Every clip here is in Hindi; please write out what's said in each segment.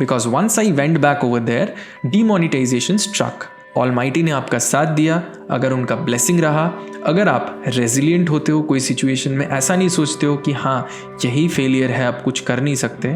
Because once I went back over there demonetisation struck. Almighty ने आपका साथ दिया, अगर उनका ब्लेसिंग रहा, अगर आप रेजिलिएंट होते हो कोई सिचुएशन में, ऐसा नहीं सोचते हो कि हाँ यही फेलियर है, आप कुछ कर नहीं सकते,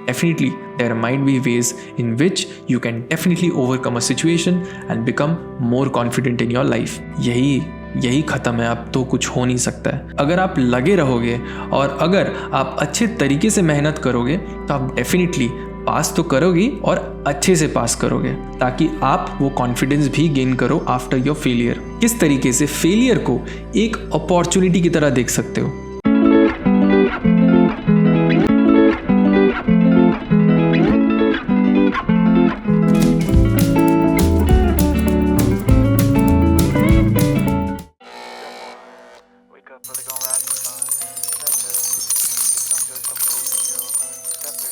definitely there might be ways in which you can definitely overcome a situation and become more confident in your life. यही ख़त्म है, अब तो कुछ हो नहीं सकता है। अगर आप लगे रहोगे और अगर आप अच्छे तरीके से मेहनत करोगे तो आप डेफिनेटली पास तो करोगे और अच्छे से पास करोगे, ताकि आप वो कॉन्फिडेंस भी गेन करो आफ्टर योर फेलियर। किस तरीके से फेलियर को एक अपॉर्चुनिटी की तरह देख सकते हो।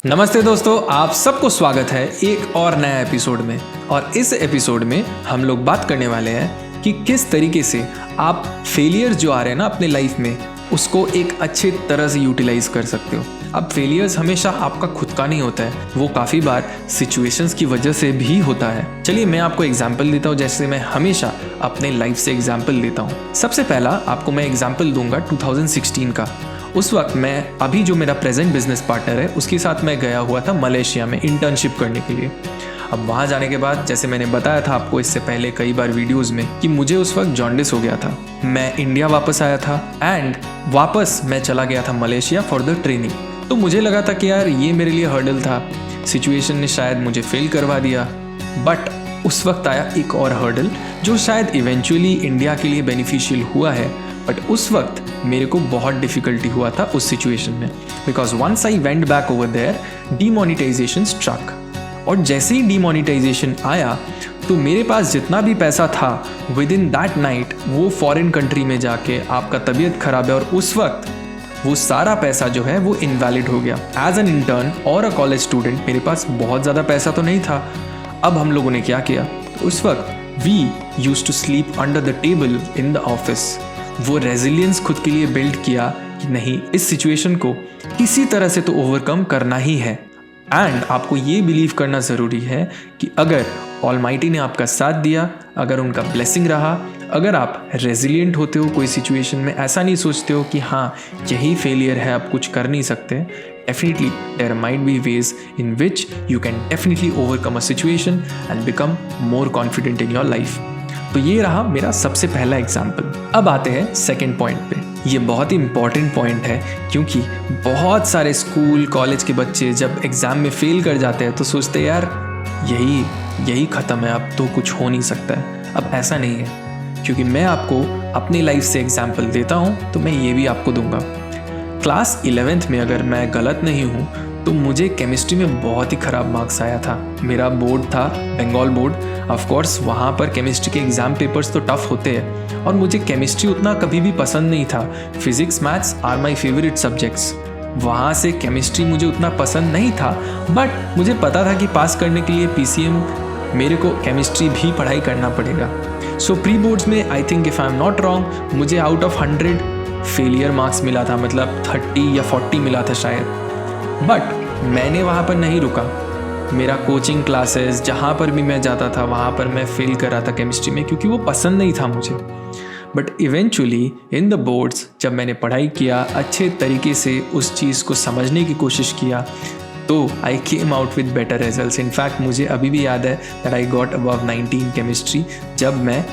नमस्ते दोस्तों, आप सबको स्वागत है एक और नया एपिसोड में। और इस एपिसोड में हम लोग बात करने वाले हैं कि किस तरीके से आप फेलियर जो आ रहे हैं ना अपने लाइफ में, उसको एक अच्छे तरह से यूटिलाइज कर सकते हो। अब फेलियर्स हमेशा आपका खुद का नहीं होता है, वो काफ़ी बार सिचुएशंस की वजह से भी होता है। चलिए मैं आपको एग्जाम्पल देता हूँ, जैसे मैं हमेशा अपने लाइफ से एग्जाम्पल देता हूँ। सबसे पहला आपको मैं एग्जाम्पल दूंगा 2016 का। उस वक्त मैं अभी जो मेरा प्रेजेंट बिजनेस पार्टनर है उसके साथ मैं गया हुआ था मलेशिया में इंटर्नशिप करने के लिए। अब वहाँ जाने के बाद, जैसे मैंने बताया था आपको इससे पहले कई बार वीडियोस में, कि मुझे उस वक्त जॉन्डिस हो गया था। मैं इंडिया वापस आया था एंड वापस मैं चला गया था मलेशिया फॉर द ट्रेनिंग। तो मुझे लगा था कि यार ये मेरे लिए हर्डल था, सिचुएशन ने शायद मुझे फेल करवा दिया। बट उस वक्त आया एक और हर्डल जो शायद इवेंचुअली इंडिया के लिए बेनिफिशियल हुआ है, बट उस वक्त मेरे को बहुत डिफिकल्टी हुआ था उस सिचुएशन में। Because once I went back over there demonetisation struck. और जैसे ही डीमोनिटाइजेशन आया तो मेरे पास जितना भी पैसा था विद इन दैट नाइट वो फॉरेन कंट्री में जाके, आपका तबीयत खराब है और उस वक्त वो सारा पैसा जो है वो इनवैलिड हो गया। एज एन इंटर्न और अ कॉलेज स्टूडेंट मेरे पास बहुत ज़्यादा पैसा तो नहीं था। अब हम लोगों ने क्या किया, उस वक्त we used to sleep under the table in the office. वो रेजिलियंस खुद के लिए बिल्ड किया कि नहीं, इस सिचुएशन को किसी तरह से तो ओवरकम करना ही है। एंड आपको ये बिलीव करना ज़रूरी है कि अगर ऑलमाइटी ने आपका साथ दिया, अगर उनका ब्लेसिंग रहा, अगर आप रेजिलिएंट होते हो कोई सिचुएशन में, ऐसा नहीं सोचते हो कि हाँ यही फेलियर है, आप कुछ कर नहीं सकते, definitely there might be ways in which you can definitely overcome a situation and become more confident in your life. तो ये रहा मेरा सबसे पहला एग्जाम्पल। अब आते हैं सेकेंड पॉइंट पे। ये बहुत ही इंपॉर्टेंट पॉइंट है, क्योंकि बहुत सारे स्कूल कॉलेज के बच्चे जब एग्ज़ाम में फेल कर जाते हैं तो सोचते हैं यार यही ख़त्म है, अब तो कुछ हो नहीं सकता है। अब ऐसा नहीं है, क्योंकि मैं आपको अपनी लाइफ से एग्जाम्पल देता हूँ तो मैं ये भी आपको दूंगा। क्लास 11th में अगर मैं गलत नहीं हूँ तो मुझे केमिस्ट्री में बहुत ही ख़राब मार्क्स आया था। मेरा बोर्ड था बंगाल बोर्ड। ऑफ कोर्स वहाँ पर केमिस्ट्री के एग्ज़ाम पेपर्स तो टफ होते हैं और मुझे केमिस्ट्री उतना कभी भी पसंद नहीं था। Physics maths are my favourite subjects. वहाँ से केमिस्ट्री मुझे उतना पसंद नहीं था, बट मुझे पता था कि पास करने के लिए PCM मेरे को केमिस्ट्री भी पढ़ाई करना पड़ेगा। सो प्री बोर्ड्स में I think if I am not wrong मुझे आउट ऑफ 100 फेलियर मार्क्स मिला था, मतलब 30 या 40 मिला था शायद। बट मैंने वहाँ पर नहीं रुका। मेरा कोचिंग क्लासेस जहाँ पर भी मैं जाता था वहाँ पर मैं फेल कर रहा था केमिस्ट्री में, क्योंकि वो पसंद नहीं था मुझे। But eventually in the boards जब मैंने पढ़ाई किया, अच्छे तरीके से उस चीज़ को समझने की कोशिश किया, तो I came out with better results. In fact मुझे अभी भी याद है that I got above 19 chemistry जब मैं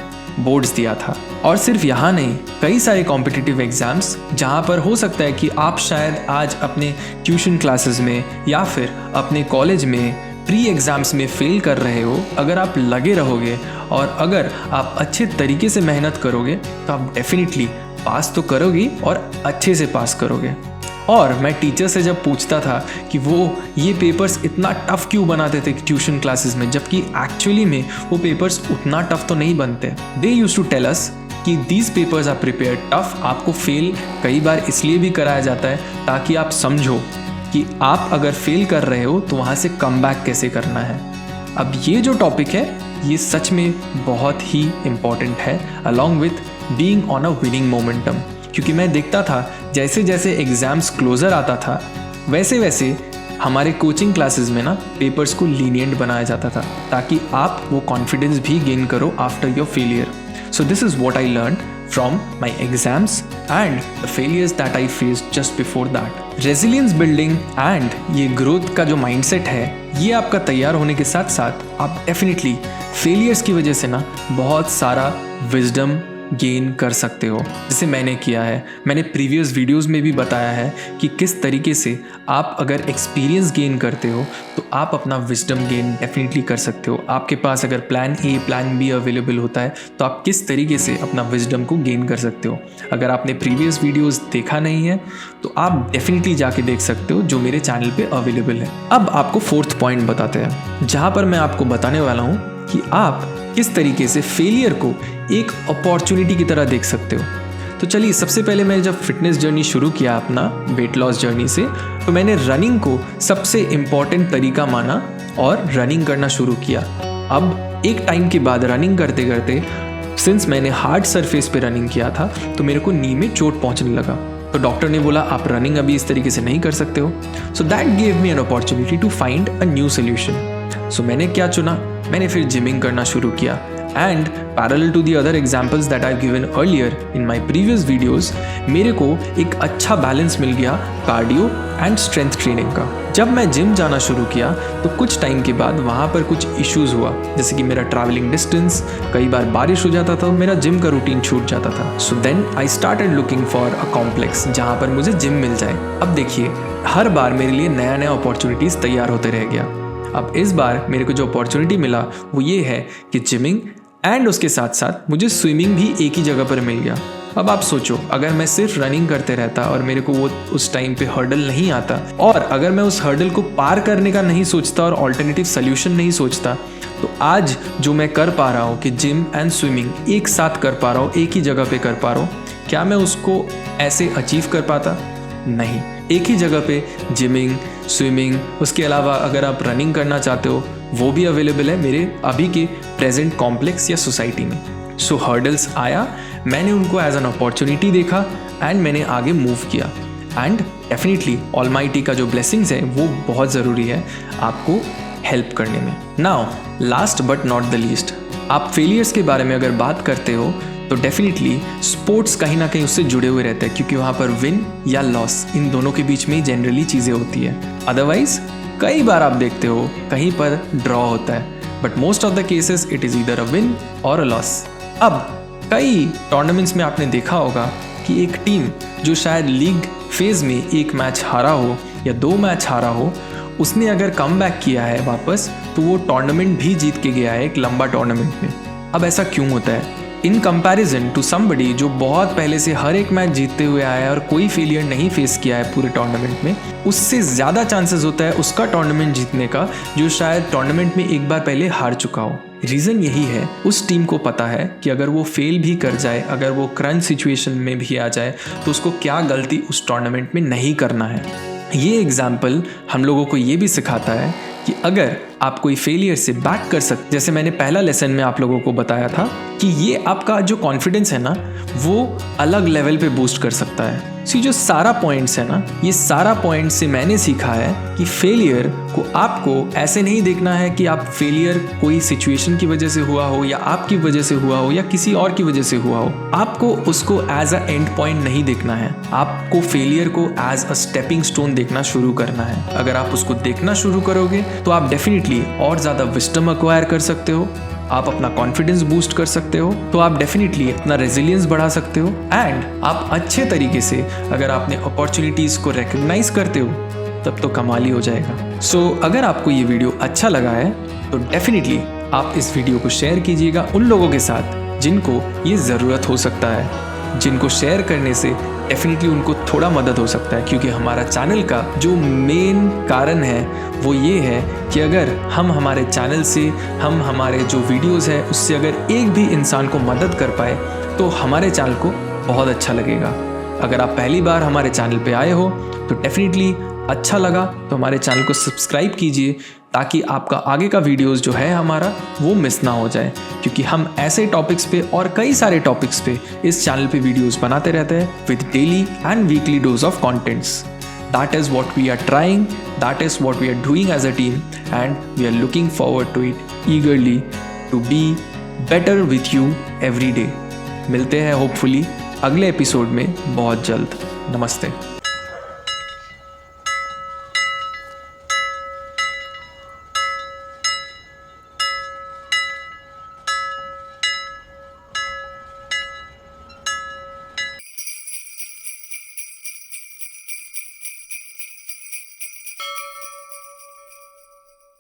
बोर्ड्स दिया था। और सिर्फ यहाँ नहीं, कई सारे कॉम्पिटिटिव एग्ज़ाम्स जहाँ पर हो सकता है कि आप शायद आज अपने ट्यूशन क्लासेस में या फिर अपने कॉलेज में प्री एग्ज़ाम्स में फेल कर रहे हो, अगर आप लगे रहोगे और अगर आप अच्छे तरीके से मेहनत करोगे तो आप डेफिनेटली पास तो करोगे और अच्छे से पास करोगे। और मैं टीचर से जब पूछता था कि वो ये पेपर्स इतना टफ़ क्यों बनाते थे ट्यूशन क्लासेस में, जबकि एक्चुअली में वो पेपर्स उतना टफ़ तो नहीं बनते। They used to tell us कि these papers are prepared tough. आपको फेल कई बार इसलिए भी कराया जाता है ताकि आप समझो कि आप अगर फेल कर रहे हो तो वहाँ से कम बैक कैसे करना है। अब ये जो टॉपिक है ये सच में बहुत ही इम्पॉर्टेंट है, along with being on a winning momentum. क्योंकि मैं देखता था जैसे जैसे एग्ज़ाम्स क्लोज़र आता था वैसे वैसे हमारे कोचिंग क्लासेस में ना पेपर्स को लीनियंट बनाया जाता था ताकि आप वो कॉन्फिडेंस भी गेन करो after your failure. So this is what I learn from my exams and the failures that I faced just before that. Resilience building and ये growth का जो mindset है ये आपका तैयार होने के साथ साथ आप definitely failures की वजह से ना बहुत सारा wisdom गेन कर सकते हो, जिसे मैंने किया है. मैंने प्रीवियस वीडियोस में भी बताया है कि किस तरीके से आप अगर एक्सपीरियंस गेन करते हो तो आप अपना विजडम गेन डेफिनेटली कर सकते हो. आपके पास अगर plan A plan be available होता है तो आप किस तरीके से अपना विजडम को गेन कर सकते हो. अगर आपने प्रीवियस वीडियोस देखा नहीं है तो आप डेफिनेटली जाके देख सकते हो जो मेरे चैनल पे अवेलेबल है. अब आपको फोर्थ पॉइंट बताते हैं जहाँ पर मैं आपको बताने वाला हूँ कि आप किस तरीके से फेलियर को एक अपॉर्चुनिटी की तरह देख सकते हो. तो चलिए, सबसे पहले मैं जब फिटनेस जर्नी शुरू किया अपना वेट लॉस जर्नी से, तो मैंने रनिंग को सबसे इम्पॉर्टेंट तरीका माना और रनिंग करना शुरू किया. अब एक टाइम के बाद रनिंग करते करते सिंस मैंने हार्ड सरफेस पे रनिंग किया था तो मेरे को नी में चोट पहुंचने लगा. तो डॉक्टर ने बोला आप रनिंग अभी इस तरीके से नहीं कर सकते हो. So that give me an opportunity to find a new solution. So मैंने क्या चुना, मैंने फिर जिमिंग करना शुरू किया. And parallel to the other examples that I given earlier in my previous videos, मेरे को एक अच्छा बैलेंस मिल गया कार्डियो एंड स्ट्रेंथ ट्रेनिंग का. जब मैं जिम जाना शुरू किया तो कुछ टाइम के बाद वहाँ पर कुछ इश्यूज़ हुआ, जैसे कि मेरा ट्रैवलिंग डिस्टेंस, कई बार बारिश हो जाता था, मेरा जिम का रूटीन छूट जाता था. So then I started looking for a complex जहाँ पर मुझे जिम मिल जाए. अब देखिए, हर बार मेरे लिए नया नया अपॉर्चुनिटीज़ तैयार होते रह गया. अब इस बार मेरे को जो अपॉर्चुनिटी मिला वो ये है कि जिमिंग एंड उसके साथ साथ मुझे स्विमिंग भी एक ही जगह पर मिल गया. अब आप सोचो, अगर मैं सिर्फ रनिंग करते रहता और मेरे को वो उस टाइम पे हर्डल नहीं आता, और अगर मैं उस हर्डल को पार करने का नहीं सोचता और ऑल्टरनेटिव सोल्यूशन नहीं सोचता, तो आज जो मैं कर पा रहा हूँ कि जिम एंड स्विमिंग एक साथ कर पा रहा हूँ, एक ही जगह पे कर पा रहा हूँ, क्या मैं उसको ऐसे अचीव कर पाता? नहीं. एक ही जगह पे जिमिंग, स्विमिंग, उसके अलावा अगर आप रनिंग करना चाहते हो वो भी अवेलेबल है मेरे अभी के प्रेजेंट कॉम्प्लेक्स या सोसाइटी में. सो हर्डल्स आया, मैंने उनको एज एन अपॉर्चुनिटी देखा एंड मैंने आगे मूव किया. एंड डेफिनेटली ऑलमाइटी का जो ब्लेसिंग्स है वो बहुत ज़रूरी है आपको हेल्प करने में. Now last but not the least, आप फेलियर्स के बारे में अगर बात करते हो तो डेफिनेटली स्पोर्ट्स कहीं ना कहीं उससे जुड़े हुए रहते हैं, क्योंकि वहाँ पर विन या लॉस इन दोनों के बीच में ही जनरली चीज़ें होती है. अदरवाइज कई बार आप देखते हो कहीं पर ड्रॉ होता है, but most of the cases it is either a win और अ लॉस. अब कई टूर्नामेंट्स में आपने देखा होगा कि एक टीम जो शायद लीग फेज में एक मैच हारा हो या 2 मैच हारा हो, उसने अगर कम बैक किया है वापस तो वो टूर्नामेंट भी जीत के गया है एक लंबा टूर्नामेंट में. अब ऐसा क्यों होता है? इन कंपैरिजन टू समबडी जो बहुत पहले से हर एक मैच जीतते हुए आया है और कोई फेलियर नहीं फेस किया है पूरे टूर्नामेंट में, उससे ज़्यादा चांसेस होता है उसका टूर्नामेंट जीतने का जो शायद टूर्नामेंट में एक बार पहले हार चुका हो. रीज़न यही है, उस टीम को पता है कि अगर वो फेल भी कर जाए, अगर वो क्रंच सिचुएशन में भी आ जाए तो उसको क्या गलती उस टूर्नामेंट में नहीं करना है. ये एग्जाम्पल हम लोगों को ये भी सिखाता है कि अगर आप कोई फेलियर से बैक कर सकते, जैसे मैंने पहला लेसन में आप लोगों को बताया था कि ये आपका जो कॉन्फिडेंस है ना वो अलग लेवल पे बूस्ट कर सकता है. सी जो सारा पॉइंट्स है ना, ये सारा पॉइंट से मैंने सीखा है कि फेलियर को आपको ऐसे नहीं देखना है कि आप फेलियर कोई सिचुएशन की वजह से हुआ हो या आपकी वजह से हुआ हो या किसी और की वजह से हुआ हो. आपको उसको एज अ एंड पॉइंट नहीं देखना है, आपको फेलियर को एज अ स्टेपिंग स्टोन देखना शुरू करना है. अगर आप उसको देखना शुरू करोगे तो आप डेफिनेटली और ज़्यादा विजडम एक्वायर कर सकते हो, आप अपना कॉन्फिडेंस बूस्ट कर सकते हो, तो आप डेफिनेटली अपना रेजिलियंस बढ़ा सकते हो. एंड आप अच्छे तरीके से अगर आपने अपॉर्चुनिटीज़ को रिकग्नाइज करते हो तब तो कमाल ही हो जाएगा. सो अगर आपको ये वीडियो अच्छा लगा है तो डेफिनेटली आप इस वीडियो को शेयर कीजिएगा उन लोगों के साथ जिनको ये ज़रूरत हो सकता है, जिनको शेयर करने से डेफिनेटली उनको थोड़ा मदद हो सकता है. क्योंकि हमारा चैनल का जो मेन कारण है वो ये है कि अगर हम हमारे चैनल से, हम हमारे जो वीडियोस है उससे अगर एक भी इंसान को मदद कर पाए तो हमारे चैनल को बहुत अच्छा लगेगा. अगर आप पहली बार हमारे चैनल पे आए हो तो डेफिनेटली अच्छा लगा तो हमारे चैनल को सब्सक्राइब कीजिए ताकि आपका आगे का वीडियोस जो है हमारा वो मिस ना हो जाए, क्योंकि हम ऐसे टॉपिक्स पे और कई सारे टॉपिक्स पे इस चैनल पे वीडियोस बनाते रहते हैं with daily and weekly dose of contents. That is what we are trying, that is what we are doing as a team, and we are looking forward to it eagerly to be better with you every day. मिलते हैं होपफुली अगले एपिसोड में बहुत जल्द। नमस्ते।